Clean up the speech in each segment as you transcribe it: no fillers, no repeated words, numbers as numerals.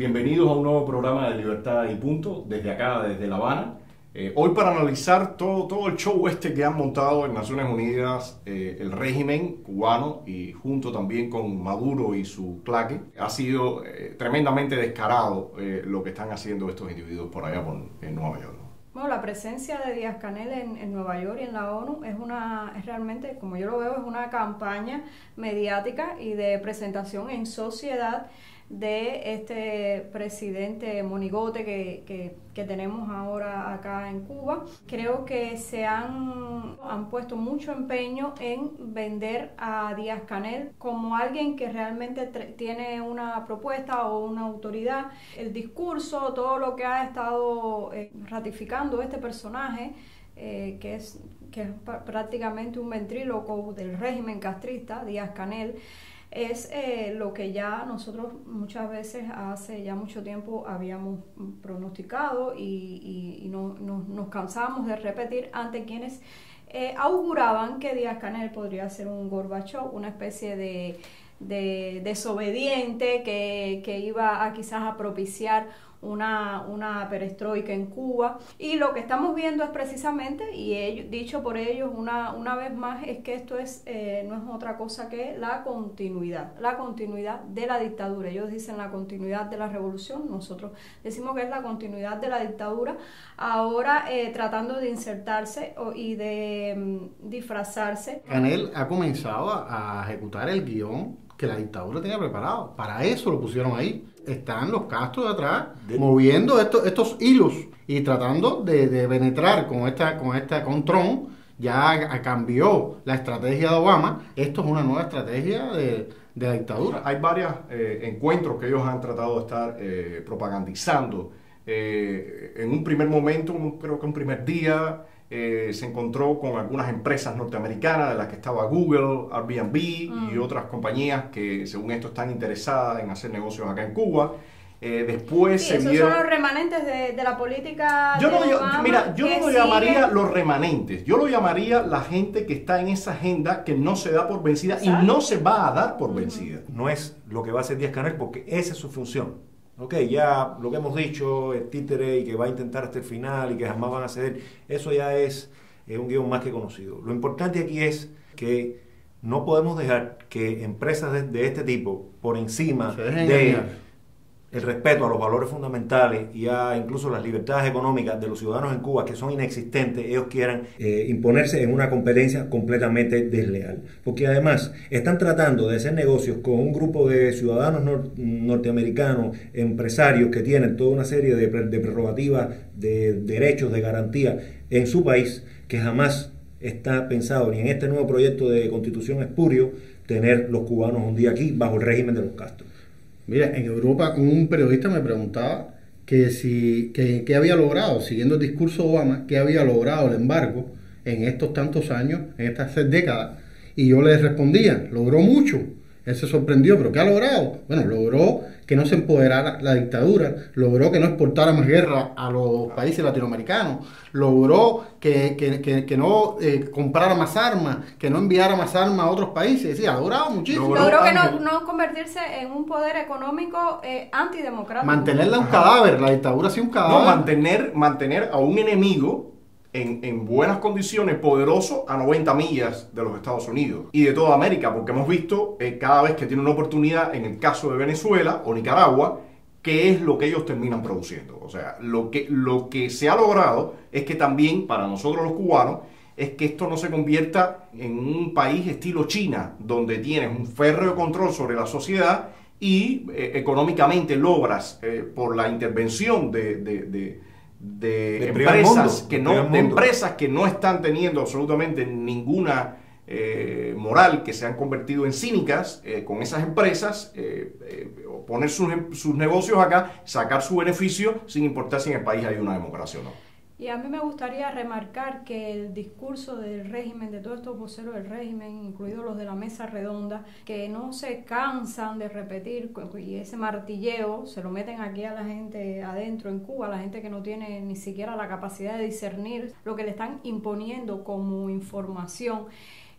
Bienvenidos a un nuevo programa de Libertad y Punto, desde acá, desde La Habana. Hoy para analizar todo el show que han montado en Naciones Unidas el régimen cubano y junto también con Maduro y su claque. Ha sido tremendamente descarado lo que están haciendo estos individuos por allá en Nueva York. Bueno, la presencia de Díaz-Canel en Nueva York y en la ONU es realmente, como yo lo veo, es una campaña mediática y de presentación en sociedad de este presidente monigote que tenemos ahora acá en Cuba. Creo que se han puesto mucho empeño en vender a Díaz-Canel como alguien que realmente tiene una propuesta o una autoridad. El discurso, todo lo que ha estado ratificando este personaje, que es prácticamente un ventríloco del régimen castrista, Díaz-Canel, es lo que ya nosotros muchas veces hace ya mucho tiempo habíamos pronosticado y nos cansamos de repetir ante quienes auguraban que Díaz-Canel podría ser un Gorbachov, una especie de desobediente que iba a quizás a propiciar una perestroika en Cuba, y lo que estamos viendo es precisamente, y dicho por ellos una vez más, es que esto no es otra cosa que la continuidad de la dictadura. Ellos dicen la continuidad de la revolución, nosotros decimos que es la continuidad de la dictadura, ahora tratando de insertarse y de disfrazarse. Canel ha comenzado a ejecutar el guión que la dictadura tenía preparado. Para eso lo pusieron ahí. Están los Castro de atrás moviendo estos hilos y tratando de penetrar con Trump. Ya cambió la estrategia de Obama. Esto es una nueva estrategia de la dictadura. Hay varios encuentros que ellos han tratado de estar propagandizando. En un primer momento, creo que un primer día, se encontró con algunas empresas norteamericanas, de las que estaba Google, Airbnb y otras compañías que según esto están interesadas en hacer negocios acá en Cuba. Después sí, esos son los remanentes de la política Obama. Mira, yo no lo llamaría los remanentes, yo lo llamaría la gente que está en esa agenda que no se da por vencida. ¿Exacto? Y no se va a dar por vencida. No es lo que va a hacer Díaz-Canel, porque esa es su función. Ok, ya lo que hemos dicho, el títere y que va a intentar hasta el final y que jamás van a ceder, eso ya es un guión más que conocido. Lo importante aquí es que no podemos dejar que empresas de este tipo, por encima de el respeto a los valores fundamentales y a incluso las libertades económicas de los ciudadanos en Cuba, que son inexistentes, ellos quieran imponerse en una competencia completamente desleal. Porque además están tratando de hacer negocios con un grupo de ciudadanos norteamericanos, empresarios que tienen toda una serie de prerrogativas, de derechos, de garantía en su país, que jamás está pensado ni en este nuevo proyecto de constitución espurio tener los cubanos un día aquí bajo el régimen de los Castro. Mira, en Europa un periodista me preguntaba que había logrado, siguiendo el discurso de Obama, qué había logrado el embargo en estos tantos años, en estas 6 décadas, y yo le respondía, logró mucho. Él se sorprendió, ¿pero qué ha logrado? Bueno, logró que no se empoderara la dictadura, logró que no exportara más guerra a los países latinoamericanos, logró que no comprara más armas, que no enviara más armas a otros países. Sí, ha logrado muchísimo. Logró que no convertirse en un poder económico antidemocrático. Mantenerla un cadáver, la dictadura ha sido un cadáver. No, mantener a un enemigo en buenas condiciones, poderoso, a 90 millas de los Estados Unidos y de toda América, porque hemos visto cada vez que tiene una oportunidad, en el caso de Venezuela o Nicaragua, qué es lo que ellos terminan produciendo. O sea, lo que se ha logrado es que también para nosotros los cubanos es que esto no se convierta en un país estilo China, donde tienes un férreo control sobre la sociedad y económicamente logras por la intervención de empresas que no están teniendo absolutamente ninguna moral, que se han convertido en cínicas con esas empresas, poner sus negocios acá, sacar su beneficio sin importar si en el país hay una democracia o no. Y a mí me gustaría remarcar que el discurso del régimen, de todos estos voceros del régimen, incluidos los de la mesa redonda, que no se cansan de repetir, y ese martilleo se lo meten aquí a la gente adentro en Cuba, a la gente que no tiene ni siquiera la capacidad de discernir lo que le están imponiendo como información.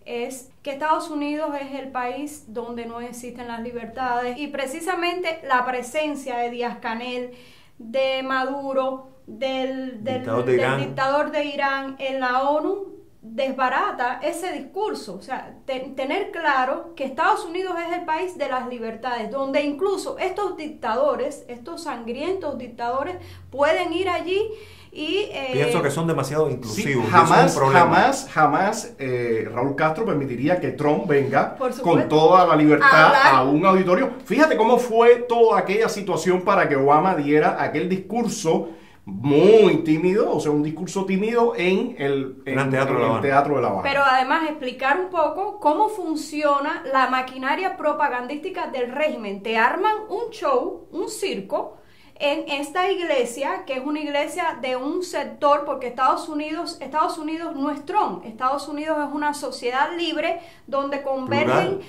es que Estados Unidos es el país donde no existen las libertades, y precisamente la presencia de Díaz-Canel, de Maduro, del dictador de Irán en la ONU desbarata ese discurso. O sea, tener claro que Estados Unidos es el país de las libertades, donde incluso estos dictadores, estos sangrientos dictadores, pueden ir allí y... pienso que son demasiado inclusivos. Sí, jamás Raúl Castro permitiría que Trump venga con toda la libertad a un auditorio. Fíjate cómo fue toda aquella situación para que Obama diera aquel discurso muy tímido, o sea, un discurso tímido en el Teatro de La Habana. Pero además explicar un poco cómo funciona la maquinaria propagandística del régimen. Te arman un show, un circo, en esta iglesia, que es una iglesia de un sector, porque Estados Unidos no es Trump. Estados Unidos es una sociedad libre donde convergen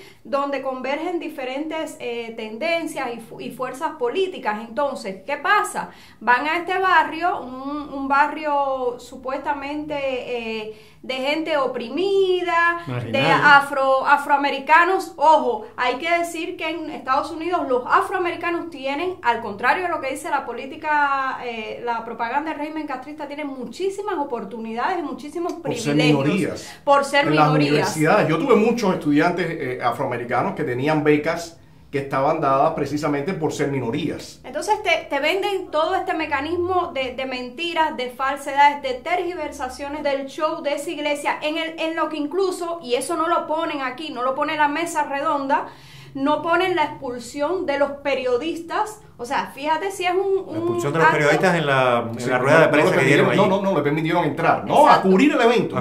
diferentes tendencias y fuerzas políticas. Entonces, ¿qué pasa? Van a este barrio, un barrio supuestamente de gente oprimida, de afroamericanos. Ojo, hay que decir que en Estados Unidos los afroamericanos tienen, al contrario de lo que dice la política, la propaganda del régimen castrista, tienen muchísimas oportunidades y muchísimos privilegios por ser minorías. Las universidades, yo tuve muchos estudiantes afroamericanos que tenían becas que estaban dadas precisamente por ser minorías. Entonces te venden todo este mecanismo de mentiras, de falsedades, de tergiversaciones del show de esa iglesia, en lo que incluso, y eso no lo ponen aquí, no lo pone la mesa redonda, no ponen la expulsión de los periodistas. O sea, fíjate si es la expulsión de los periodistas en la rueda de prensa que dieron allí. No le permitieron entrar. No, a cubrir el evento.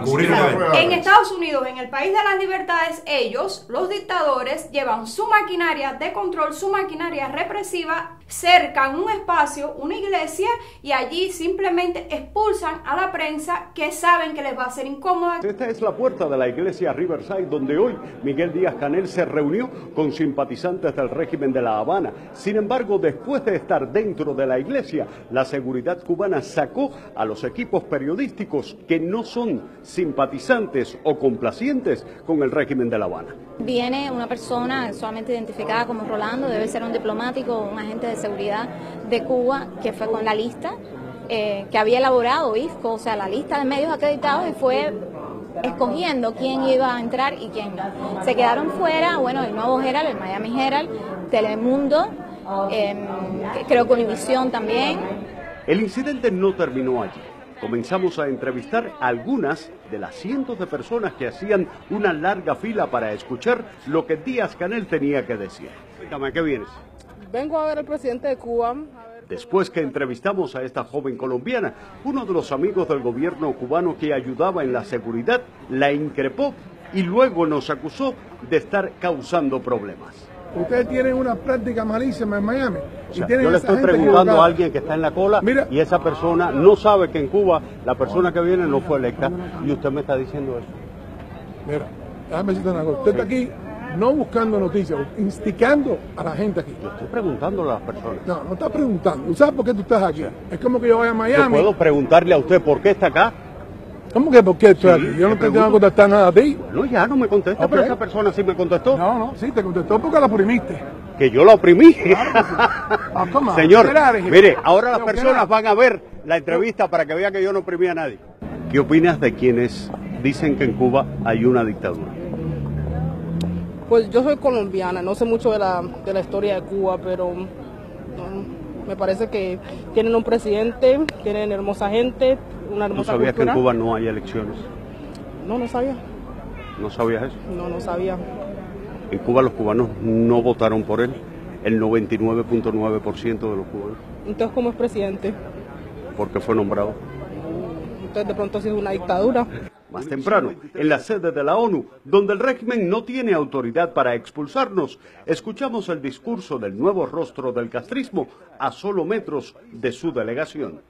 En Estados Unidos, en el país de las libertades, ellos, los dictadores, llevan su maquinaria de control, su maquinaria represiva, cercan un espacio, una iglesia, y allí simplemente expulsan a la prensa que saben que les va a ser incómoda. Esta es la puerta de la iglesia Riverside, donde hoy Miguel Díaz-Canel se reunió con simpatizantes del régimen de La Habana. Sin embargo, después de estar dentro de la iglesia, la seguridad cubana sacó a los equipos periodísticos que no son simpatizantes o complacientes con el régimen de La Habana. Viene una persona solamente identificada como Rolando, debe ser un diplomático o un agente de seguridad de Cuba, que fue con la lista que había elaborado IFCO, o sea, la lista de medios acreditados, y fue escogiendo quién iba a entrar y quién no. Se quedaron fuera, bueno, el Nuevo Herald, el Miami Herald, Telemundo, creo que Univisión también. El incidente no terminó allí. Comenzamos a entrevistar a algunas de las cientos de personas que hacían una larga fila para escuchar lo que Díaz-Canel tenía que decir. Dígame, ¿a qué vienes? Vengo a ver al presidente de Cuba. Después que entrevistamos a esta joven colombiana, uno de los amigos del gobierno cubano que ayudaba en la seguridad la increpó y luego nos acusó de estar causando problemas. Ustedes tienen una práctica malísima en Miami. O sea, yo le estoy preguntando a alguien que está en la cola, mira, y esa persona no sabe que en Cuba la persona que viene no fue electa, y usted me está diciendo eso. Mira, déjame decirte una cosa. Usted está aquí no buscando noticias, instigando a la gente aquí. Yo estoy preguntándole a las personas. No, no está preguntando. ¿Tú sabes por qué tú estás aquí? O sea, es como que yo vaya a Miami. Yo puedo preguntarle a usted por qué está acá. ¿Cómo que por qué estoy aquí? Yo no te tengo que contestar nada a ti. No, ya no me contesta, pero esa persona sí me contestó. No, sí, te contestó porque la oprimiste. ¿Que yo la oprimí? Claro que sí. Señor, mire, ahora las personas van a ver la entrevista para que vean que yo no oprimí a nadie. ¿Qué opinas de quienes dicen que en Cuba hay una dictadura? Pues yo soy colombiana, no sé mucho de la historia de Cuba, pero me parece que tienen un presidente, tienen hermosa gente, una hermosa cultura. ¿Tú sabías que en Cuba no hay elecciones? No, no sabía. ¿No sabías eso? No, no sabía. En Cuba los cubanos no votaron por él, el 99.9% de los cubanos. Entonces, ¿cómo es presidente? Porque fue nombrado. Entonces, de pronto ha sido una dictadura. Más temprano, en la sede de la ONU, donde el régimen no tiene autoridad para expulsarnos, escuchamos el discurso del nuevo rostro del castrismo a solo metros de su delegación.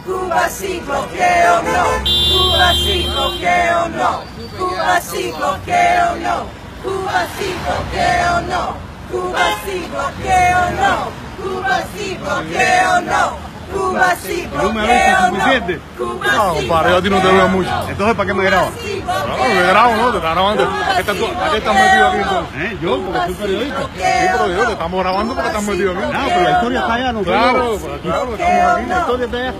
Cuba sí bloqueo no, Cuba sí bloqueo no, Cuba sí bloqueo no, Cuba sí bloqueo no, Cuba sí bloqueo no, Cuba sí bloqueo no, Cuba sí ¿No me ves suficiente? No, compadre, yo a ti no te veo mucho. Entonces, ¿para qué me grabas? No, me grabo, ¿no? Te estás grabando. ¿A qué estás metido aquí entonces? Yo, porque soy periodista. Sí, pero yo te estamos grabando porque estás metido aquí. No, pero la historia está allá, no Claro, claro, estamos aquí. La historia está allá.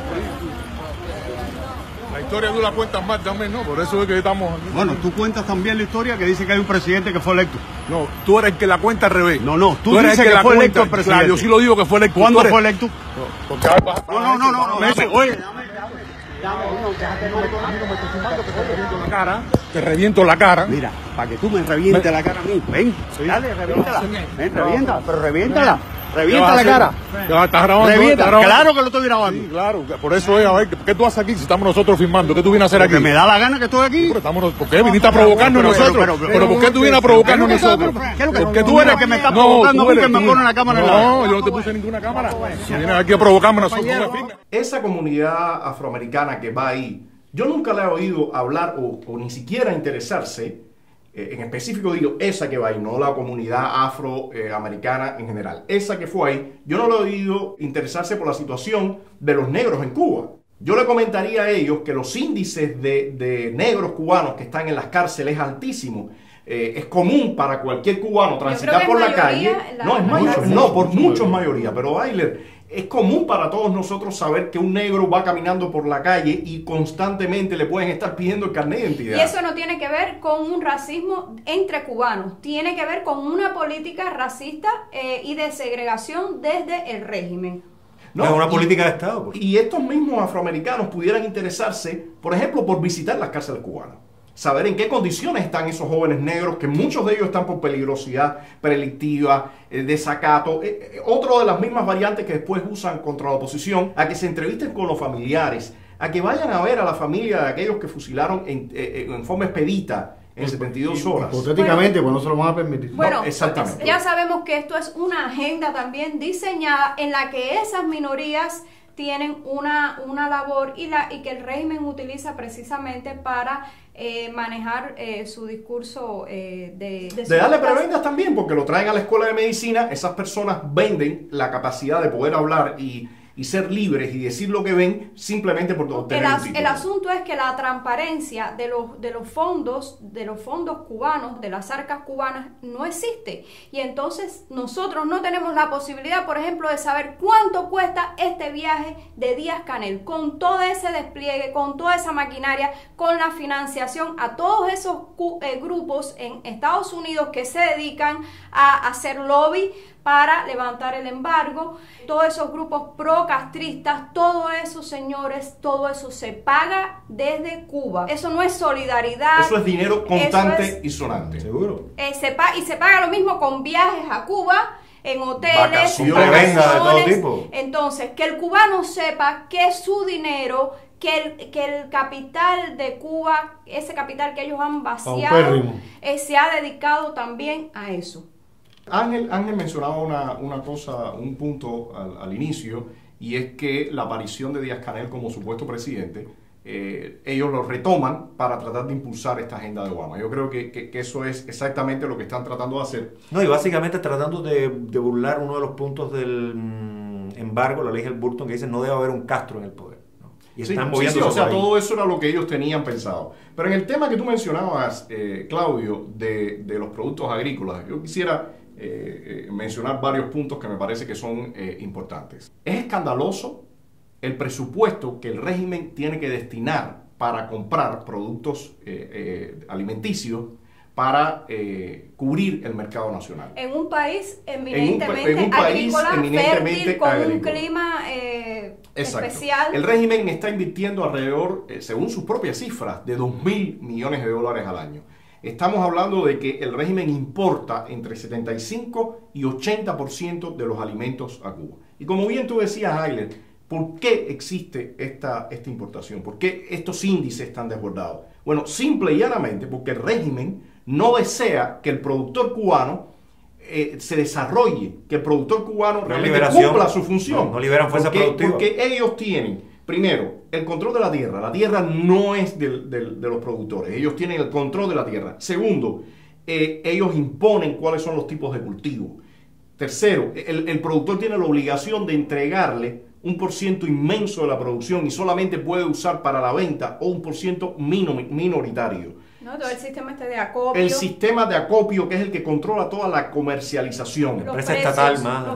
La historia tú la cuentas más también, ¿no? Por eso es que estamos aquí. Bueno, tú cuentas también la historia que dice que hay un presidente que fue electo. No, tú eres el que la cuenta al revés. No, tú eres dices el que fue electo el cuenta. presidente. Claro, yo sí lo digo que fue electo. ¿Cuándo fue electo? Porque Oye, la cara, te reviento la cara. mira, para que tú me revientes la cara a mí. Ven, dale, reviéntala. Ven, reviéntala, pero reviéntala. Revienta la cara. Ya, estás grabando. Revienta, estás grabando. claro que lo estoy grabando. Sí, claro, por eso es, a ver, ¿qué tú haces aquí si estamos nosotros filmando? ¿Qué tú vienes a hacer aquí? Porque me da la gana que estoy aquí. Pero estamos, ¿por qué viniste a provocarnos nosotros? Pero ¿por qué tú vienes a provocarnos nosotros? Porque tú eres el que me está provocando, tú eres que me pone la cámara en la No, yo no te puse ninguna cámara. Si vienes aquí a provocarme nosotros, no me filmes. Esa comunidad afroamericana que va ahí, yo nunca le he oído hablar o ni siquiera interesarse, en específico digo, esa que va ahí, no la comunidad afroamericana en general. Esa que fue ahí, yo no le he oído interesarse por la situación de los negros en Cuba. Yo le comentaría a ellos que los índices de negros cubanos que están en las cárceles es altísimo. Es común para cualquier cubano transitar por la calle. No, es mayor, no, por muchos mayoría, pero Bailer, es común para todos nosotros saber que un negro va caminando por la calle y constantemente le pueden estar pidiendo el carnet de identidad. Y eso no tiene que ver con un racismo entre cubanos, tiene que ver con una política racista y de segregación desde el régimen. No, es una política de Estado. Pues. Y estos mismos afroamericanos pudieran interesarse, por ejemplo, por visitar las cárceles cubanas. Saber en qué condiciones están esos jóvenes negros, que muchos de ellos están por peligrosidad predelictiva, desacato, otro de las mismas variantes que después usan contra la oposición, a que se entrevisten con los familiares, a que vayan a ver a la familia de aquellos que fusilaron en forma expedita en 72 horas. Hipotéticamente, pues no se lo van a permitir. Bueno, No, exactamente. Ya sabemos que esto es una agenda también diseñada en la que esas minorías tienen una labor y que el régimen utiliza precisamente para manejar su discurso de darle prebendas también, porque lo traen a la escuela de medicina. Esas personas venden la capacidad de poder hablar y ser libres y decir lo que ven simplemente por obtener un título. El asunto es que la transparencia de los fondos cubanos, de las arcas cubanas, no existe. Y entonces nosotros no tenemos la posibilidad, por ejemplo, de saber cuánto cuesta este viaje de Díaz-Canel, con todo ese despliegue, con toda esa maquinaria, con la financiación a todos esos grupos en Estados Unidos que se dedican a hacer lobby para levantar el embargo, todos esos grupos pro-castristas, todo eso, señores, todo eso se paga desde Cuba. Eso no es solidaridad. Eso es dinero constante y sonante. Seguro. Y se paga lo mismo con viajes a Cuba, en hoteles, vacaciones de todo tipo. Entonces, que el cubano sepa que su dinero, que el capital de Cuba, ese capital que ellos han vaciado, se ha dedicado también a eso. Ángel mencionaba una cosa, un punto al inicio, y es que la aparición de Díaz-Canel como supuesto presidente, ellos lo retoman para tratar de impulsar esta agenda de Obama. Yo creo que eso es exactamente lo que están tratando de hacer. No, y básicamente tratando de burlar uno de los puntos del embargo, la ley del Burton, que dice no debe haber un Castro en el poder. ¿no? Y están moviéndose o sea, por ahí. todo eso era lo que ellos tenían pensado. Pero en el tema que tú mencionabas, Claudio, de los productos agrícolas, yo quisiera mencionar varios puntos que me parece que son importantes. Es escandaloso el presupuesto que el régimen tiene que destinar para comprar productos alimenticios para cubrir el mercado nacional. En un país eminentemente agrícola, fértil, con un clima especial. El régimen está invirtiendo alrededor, según sus propias cifras, de $2.000 millones al año. Estamos hablando de que el régimen importa entre 75 y 80% de los alimentos a Cuba. Y como bien tú decías, Ayler, ¿por qué existe esta importación? ¿Por qué estos índices están desbordados? Bueno, simple y llanamente porque el régimen no desea que el productor cubano se desarrolle, que el productor cubano realmente cumpla su función. No liberan fuerza productiva. Porque ellos tienen, primero, el control de la tierra. La tierra no es de los productores. Ellos tienen el control de la tierra. Segundo, ellos imponen cuáles son los tipos de cultivo. Tercero, el productor tiene la obligación de entregarle un % inmenso de la producción y solamente puede usar para la venta, o un % minoritario. No, todo el sistema de acopio. El sistema de acopio, que es el que controla toda la comercialización. Los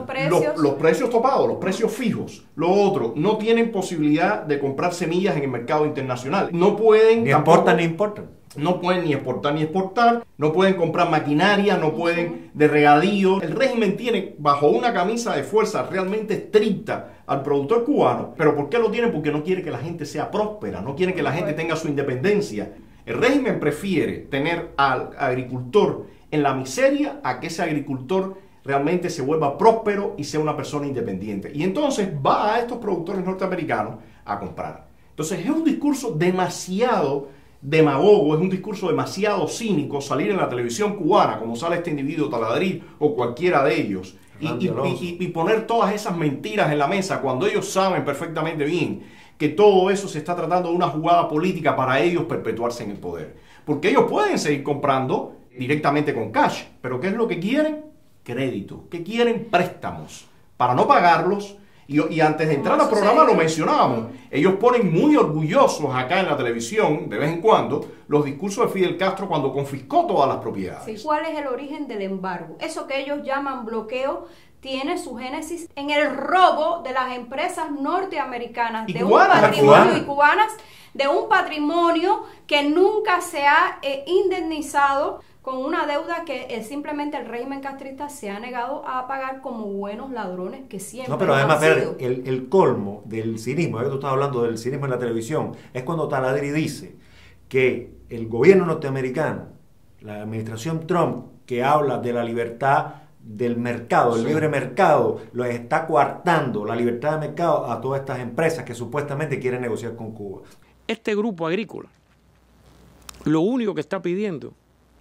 precios, los precios topados, los precios fijos. Lo otro, no tienen posibilidad de comprar semillas en el mercado internacional. No pueden... Ni exportan ni importan. No pueden ni exportar, no pueden comprar maquinaria, no pueden de regadío. El régimen tiene bajo una camisa de fuerza realmente estricta al productor cubano. ¿Pero por qué lo tienen? Porque no quiere que la gente sea próspera, no quiere que la gente tenga su independencia. El régimen prefiere tener al agricultor en la miseria a que ese agricultor realmente se vuelva próspero y sea una persona independiente. Y entonces va a estos productores norteamericanos a comprar. Entonces es un discurso demasiado demagogo, es un discurso demasiado cínico salir en la televisión cubana, como sale este individuo Taladriz o cualquiera de ellos, y poner todas esas mentiras en la mesa cuando ellos saben perfectamente bien que todo eso se está tratando de una jugada política para ellos perpetuarse en el poder. Porque ellos pueden seguir comprando directamente con cash, pero ¿qué es lo que quieren? Crédito. ¿Qué quieren? Préstamos. Para no pagarlos. Y antes de entrar al programa lo mencionábamos. Ellos ponen muy orgullosos acá en la televisión, de vez en cuando, los discursos de Fidel Castro cuando confiscó todas las propiedades. Sí. ¿Cuál es el origen del embargo? Eso que ellos llaman bloqueo tiene su génesis en el robo de las empresas norteamericanas y de cubanas, un patrimonio y cubanas, de un patrimonio que nunca se ha indemnizado, con una deuda que simplemente el régimen castrista se ha negado a pagar como buenos ladrones que siempre No, pero además, han sido. el colmo del cinismo, ya que tú estás hablando del cinismo en la televisión, es cuando Taladriz dice que el gobierno norteamericano, la administración Trump, que habla de la libertad del mercado, el libre mercado, lo está coartando la libertad de mercado a todas estas empresas que supuestamente quieren negociar con Cuba. Este grupo agrícola lo único que está pidiendo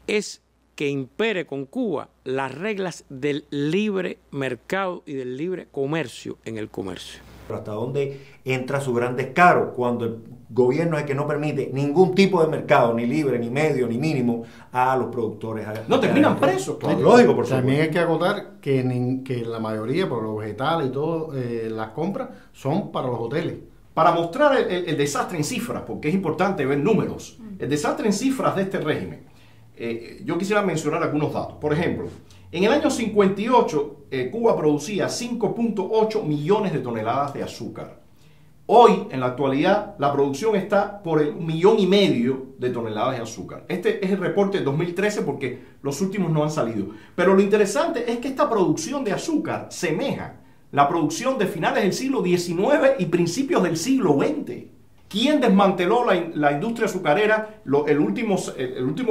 es que impere con Cuba las reglas del libre mercado y del libre comercio en el comercio. ¿Hasta dónde entra su gran descaro cuando el gobierno es el que no permite ningún tipo de mercado, ni libre, ni medio, ni mínimo, a los productores? No, terminan presos. Lógico, por supuesto. También hay que acotar que la mayoría, por los vegetales y todo, las compras son para los hoteles. Para mostrar el desastre en cifras, porque es importante ver números, el desastre en cifras de este régimen. Yo quisiera mencionar algunos datos. Por ejemplo, en el año 58, Cuba producía 5.8 millones de toneladas de azúcar. Hoy, en la actualidad, la producción está por el 1,5 millones de toneladas de azúcar. Este es el reporte de 2013 porque los últimos no han salido. Pero lo interesante es que esta producción de azúcar semeja la producción de finales del siglo XIX y principios del siglo XX. ¿Quién desmanteló la industria azucarera? El último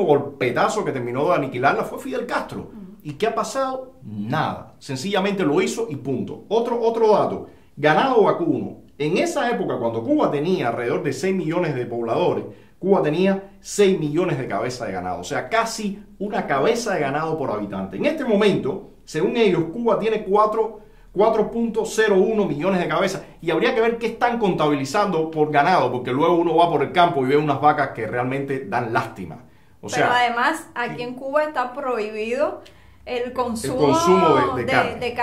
golpetazo que terminó de aniquilarla fue Fidel Castro. ¿Y qué ha pasado? Nada. Sencillamente lo hizo y punto. Otro dato. Ganado vacuno. En esa época, cuando Cuba tenía alrededor de 6 millones de pobladores, Cuba tenía 6 millones de cabezas de ganado. O sea, casi una cabeza de ganado por habitante. En este momento, según ellos, Cuba tiene 4.01 millones de cabezas, y habría que ver qué están contabilizando por ganado, porque luego uno va por el campo y ve unas vacas que realmente dan lástima. Pero además aquí en Cuba está prohibido el consumo de carne.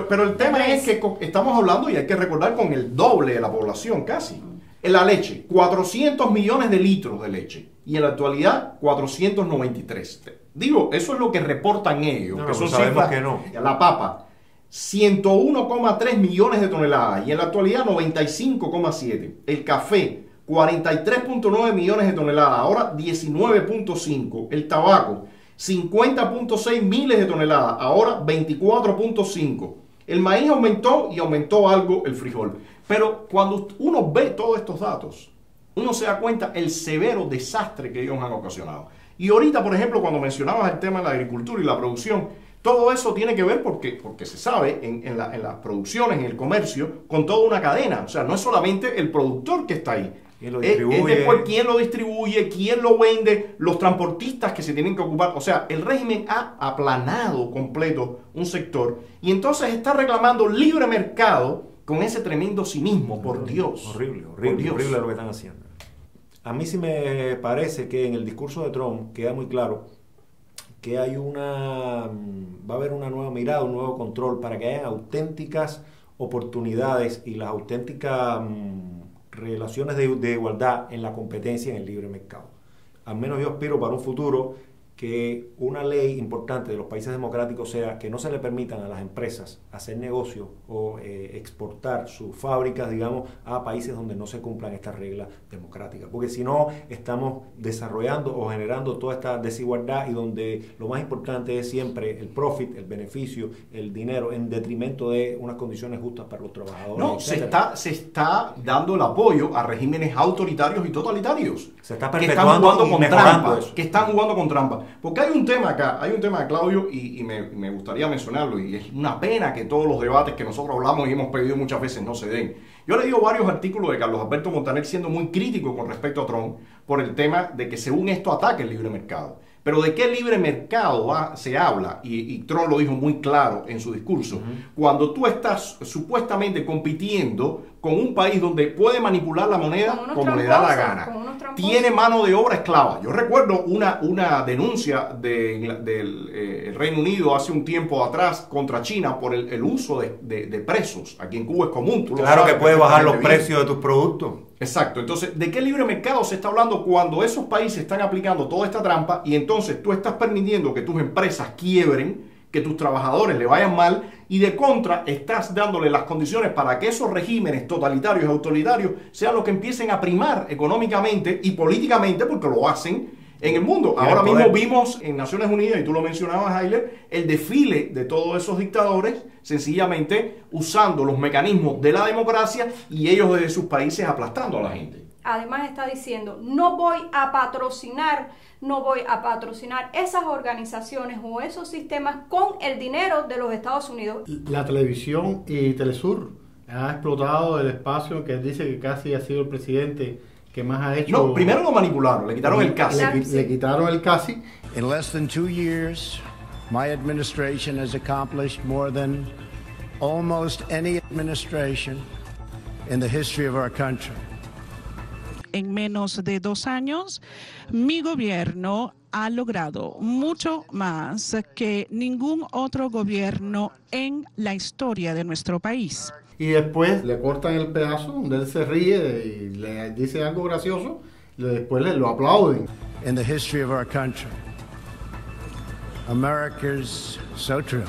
Pero el tema es que estamos hablando, y hay que recordar, con el doble de la población casi. En la leche, 400 millones de litros de leche, y en la actualidad 493. Digo, eso es lo que reportan ellos, que son cifras. Que no. La papa, 101,3 millones de toneladas, y en la actualidad 95,7. El café, 43,9 millones de toneladas, ahora 19,5. El tabaco, 50,6 miles de toneladas, ahora 24,5. El maíz aumentó, y aumentó algo el frijol. Pero cuando uno ve todos estos datos, uno se da cuenta el severo desastre que ellos han ocasionado. Y ahorita, por ejemplo, cuando mencionabas el tema de la agricultura y la producción, todo eso tiene que ver porque se sabe en las producciones, en el comercio, con toda una cadena. O sea, no es solamente el productor que está ahí. ¿Quién lo distribuye? Es después quién lo distribuye, quién lo vende, los transportistas que se tienen que ocupar. O sea, el régimen ha aplanado completo un sector y entonces está reclamando libre mercado con ese tremendo cinismo. Por Dios. Horrible lo que están haciendo. A mí sí me parece que en el discurso de Trump queda muy claro que va a haber una nueva mirada, un nuevo control para que haya auténticas oportunidades y las auténticas relaciones de igualdad en la competencia en el libre mercado. Al menos yo aspiro para un futuro que una ley importante de los países democráticos sea que no se le permitan a las empresas hacer negocio o exportar sus fábricas, digamos, a países donde no se cumplan estas reglas democráticas. Porque si no, estamos desarrollando o generando toda esta desigualdad y donde lo más importante es siempre el profit, el beneficio, el dinero, en detrimento de unas condiciones justas para los trabajadores. No, se está dando el apoyo a regímenes autoritarios y totalitarios. Se está perpetuando y mejorando eso. Que están jugando con trampa. Porque hay un tema acá, Claudio, y me gustaría mencionarlo, y es una pena que todos los debates que nosotros hablamos y hemos pedido muchas veces no se den. Yo he leído varios artículos de Carlos Alberto Montaner siendo muy crítico con respecto a Trump por el tema de que según esto ataca el libre mercado. Pero ¿de qué libre mercado se habla? Y Trump lo dijo muy claro en su discurso. Cuando tú estás supuestamente compitiendo con un país donde puede manipular la moneda como le da la gana, tiene mano de obra esclava. Yo recuerdo una denuncia del Reino Unido hace un tiempo atrás contra China por el uso de presos. Aquí en Cuba es común. Claro que puede bajar los precios de tus productos. Exacto. Entonces, ¿de qué libre mercado se está hablando cuando esos países están aplicando toda esta trampa y entonces tú estás permitiendo que tus empresas quiebren, que tus trabajadores le vayan mal y de contra estás dándole las condiciones para que esos regímenes totalitarios y autoritarios sean los que empiecen a primar económicamente y políticamente, porque lo hacen en el mundo? Ahora mismo vimos en Naciones Unidas, y tú lo mencionabas, Ayler, el desfile de todos esos dictadores sencillamente usando los mecanismos de la democracia y ellos desde sus países aplastando a la gente. Además está diciendo, no voy a patrocinar esas organizaciones o esos sistemas con el dinero de los Estados Unidos. La televisión y Telesur ha explotado el espacio que él dice que casi ha sido el presidente que más ha hecho. No, primero lo manipularon, le quitaron el casi. Le quitaron el casi. In less than 2 years, my administration has accomplished more than almost any administration in the history of our country. En menos de 2 años, mi gobierno ha logrado mucho más que ningún otro gobierno en la historia de nuestro país. Y después le cortan el pedazo donde él se ríe y le dice algo gracioso, y después lo aplauden. In the history of our country, America's so true.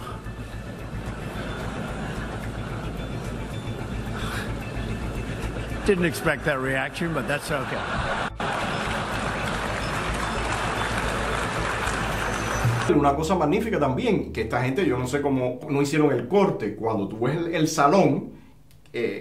Didn't expect that reaction, but that's okay. Una cosa magnífica también, que esta gente, yo no sé cómo no hicieron el corte. Cuando tú ves el salón,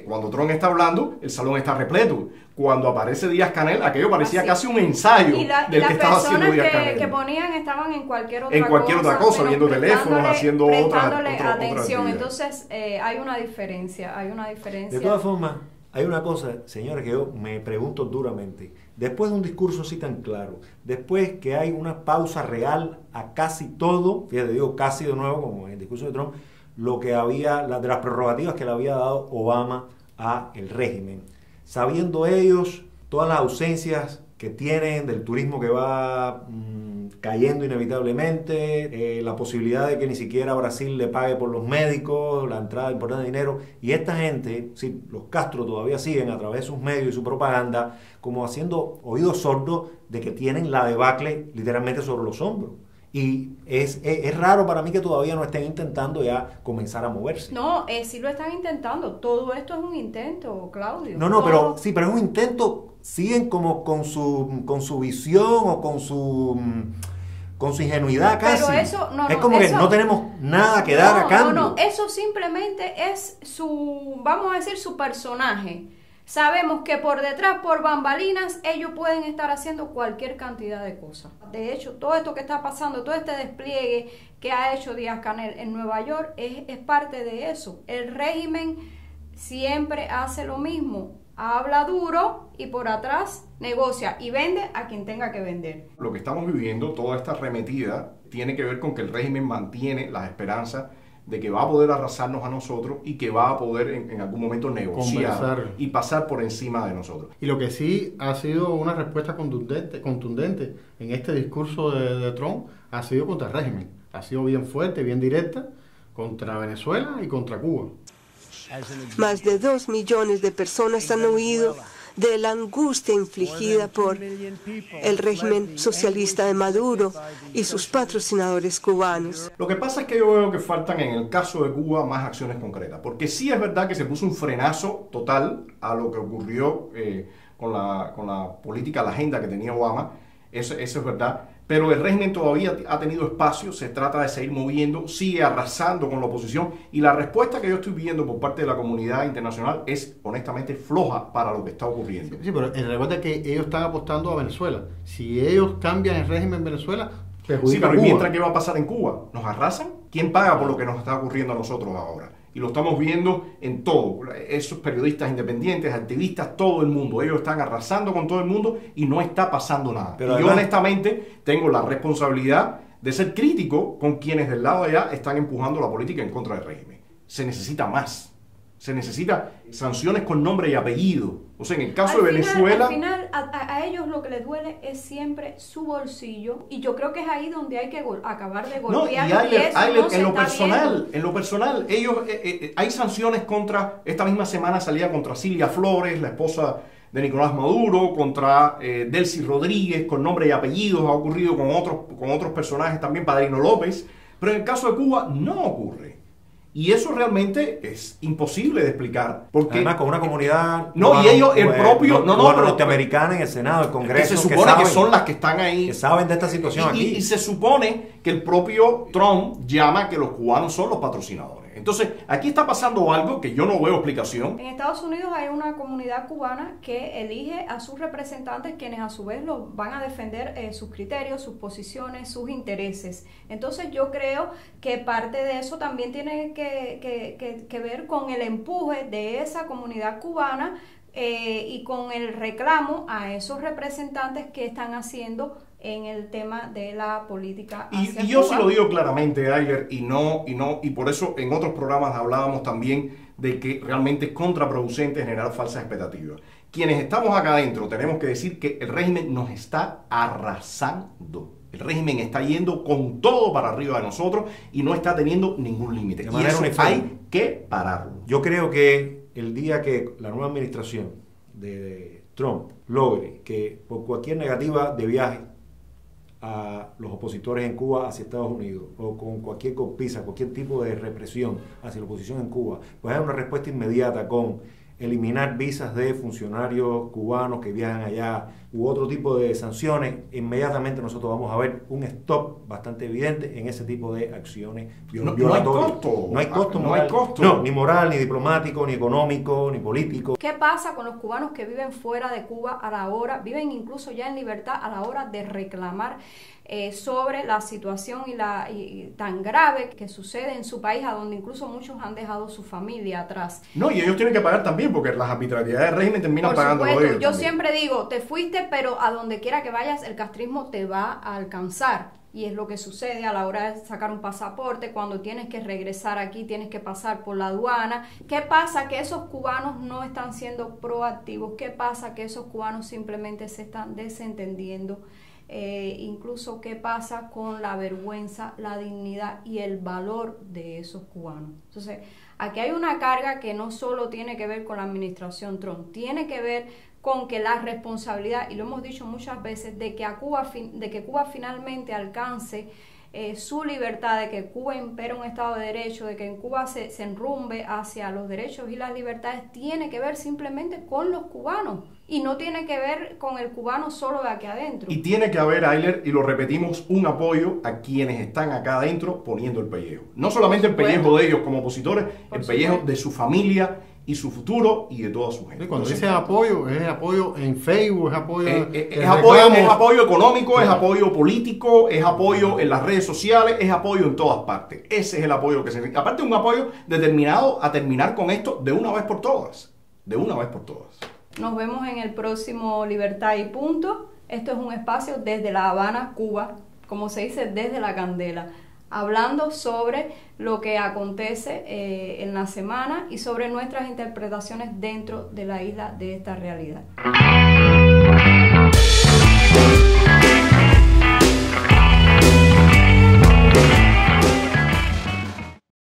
cuando Trump está hablando, el salón está repleto. Cuando aparece Díaz-Canel, aquello parecía casi un ensayo del que estaba haciendo Díaz-Canel. Que ponían estaban en cualquier otra cosa, viendo teléfonos, haciendo prestándole atención. Entonces hay una diferencia, De todas formas, hay una cosa, señores, que yo me pregunto duramente. Después de un discurso así tan claro, después que hay una pausa real a casi todo, fíjate, digo casi de nuevo, como en el discurso de Trump, lo que había, de las prerrogativas que le había dado Obama a el régimen. Sabiendo ellos todas las ausencias que tienen del turismo que va cayendo inevitablemente, la posibilidad de que ni siquiera Brasil le pague por los médicos, la entrada importante de dinero, y esta gente, sí, los Castro todavía siguen a través de sus medios y su propaganda como haciendo oídos sordos de que tienen la debacle literalmente sobre los hombros. Y es raro para mí que todavía no estén intentando ya comenzar a moverse. No, sí lo están intentando. Todo esto es un intento, Claudio. No, pero es un intento. Siguen como con su visión o con su ingenuidad casi. Pero eso, es como que no tenemos nada que dar a cambio. No, eso simplemente es vamos a decir, su personaje. Sabemos que por detrás, por bambalinas, ellos pueden estar haciendo cualquier cantidad de cosas. De hecho, todo esto que está pasando, todo este despliegue que ha hecho Díaz-Canel en Nueva York es parte de eso. El régimen siempre hace lo mismo. Habla duro y por atrás negocia y vende a quien tenga que vender. Lo que estamos viviendo, toda esta arremetida, tiene que ver con que el régimen mantiene las esperanzas de que va a poder arrasarnos a nosotros y que va a poder en algún momento negociar y pasar por encima de nosotros. Y lo que sí ha sido una respuesta contundente en este discurso de Trump ha sido contra el régimen. Ha sido bien fuerte, bien directa contra Venezuela y contra Cuba. Más de 2 millones de personas han huido de la angustia infligida por el régimen socialista de Maduro y sus patrocinadores cubanos. Lo que pasa es que yo veo que faltan en el caso de Cuba más acciones concretas, porque sí es verdad que se puso un frenazo total a lo que ocurrió con la política, la agenda que tenía Obama, eso es verdad, pero el régimen todavía ha tenido espacio, se trata de seguir moviendo, sigue arrasando con la oposición, y la respuesta que yo estoy viendo por parte de la comunidad internacional es honestamente floja para lo que está ocurriendo. Sí, pero recuerda que ellos están apostando a Venezuela. Si ellos cambian el régimen en Venezuela, perjudica sí, pero a Cuba. mientras, ¿qué va a pasar en Cuba? ¿Nos arrasan? ¿Quién paga por lo que nos está ocurriendo a nosotros ahora? Y lo estamos viendo en todo. Esos periodistas independientes, activistas, todo el mundo. Ellos están arrasando con todo el mundo y no está pasando nada. Pero y además, yo honestamente tengo la responsabilidad de ser crítico con quienes del lado de allá están empujando la política en contra del régimen. Se necesita más. Se necesita sanciones con nombre y apellido. O sea, en el caso de Venezuela... Al final, a ellos lo que les duele es siempre su bolsillo. Y yo creo que es ahí donde hay que acabar de golpear. En lo personal, ellos hay sanciones contra... Esta misma semana salía contra Silvia Flores, la esposa de Nicolás Maduro, contra Delcy Rodríguez, con nombre y apellidos. Ha ocurrido con otros personajes también, Padrino López. Pero en el caso de Cuba no ocurre. Y eso realmente es imposible de explicar. Porque además, con una comunidad y ellos, el propio norteamericana en el Senado, el Congreso, que se supone que son las que están ahí, que saben de esta situación aquí. Y se supone que el propio Trump llama que los cubanos son los patrocinadores. Entonces, aquí está pasando algo que yo no veo explicación. En Estados Unidos hay una comunidad cubana que elige a sus representantes, quienes a su vez los van a defender sus criterios, sus posiciones, sus intereses. Entonces, yo creo que parte de eso también tiene que ver con el empuje de esa comunidad cubana y con el reclamo a esos representantes que están haciendo en el tema de la política hacia y yo Cuba. sí lo digo claramente, Ayler, y por eso en otros programas hablábamos también de que realmente es contraproducente generar falsas expectativas. Quienes estamos acá adentro tenemos que decir que el régimen nos está arrasando. El régimen está yendo con todo para arriba de nosotros y no está teniendo ningún límite. Y eso hay que pararlo. Yo creo que el día que la nueva administración de Trump logre que por cualquier negativa de viaje a los opositores en Cuba hacia Estados Unidos, o con cualquier golpiza, cualquier tipo de represión hacia la oposición en Cuba, pues hay una respuesta inmediata con eliminar visas de funcionarios cubanos que viajan allá u otro tipo de sanciones. Inmediatamente nosotros vamos a ver un stop bastante evidente en ese tipo de acciones violatorias. No hay costo. No, ni moral, ni diplomático, ni económico, ni político. ¿Qué pasa con los cubanos que viven fuera de Cuba a la hora, viven incluso ya en libertad a la hora de reclamar sobre la situación y tan grave que sucede en su país, a donde incluso muchos han dejado su familia atrás? No, y ellos tienen que pagar también, porque las arbitrariedades del régimen terminan pagando ellos. Yo también. siempre digo, te fuiste, pero a donde quiera que vayas, el castrismo te va a alcanzar. Y es lo que sucede a la hora de sacar un pasaporte, cuando tienes que regresar aquí, tienes que pasar por la aduana. ¿Qué pasa? Que esos cubanos no están siendo proactivos. ¿Qué pasa? Que esos cubanos simplemente se están desentendiendo. Incluso qué pasa con la vergüenza, la dignidad y el valor de esos cubanos. Entonces, aquí hay una carga que no solo tiene que ver con la administración Trump, tiene que ver con que la responsabilidad, y lo hemos dicho muchas veces, de que Cuba finalmente alcance su libertad, de que Cuba impere un Estado de Derecho, de que en Cuba se enrumbe hacia los derechos y las libertades, tiene que ver simplemente con los cubanos y no tiene que ver con el cubano solo de aquí adentro. Y tiene que haber, Ayler, y lo repetimos, un apoyo a quienes están acá adentro poniendo el pellejo. No solamente el pellejo de ellos como opositores, el pellejo de su familia y su futuro y de toda su gente. Cuando dice apoyo, es apoyo en Facebook, es apoyo... es apoyo económico, es apoyo político, es apoyo en las redes sociales, es apoyo en todas partes. Ese es el apoyo que se necesita. Aparte, un apoyo determinado a terminar con esto de una vez por todas. De una vez por todas. Nos vemos en el próximo Libertad y Punto. Esto es un espacio desde La Habana, Cuba, como se dice, desde la candela, hablando sobre lo que acontece en la semana y sobre nuestras interpretaciones dentro de la isla de esta realidad.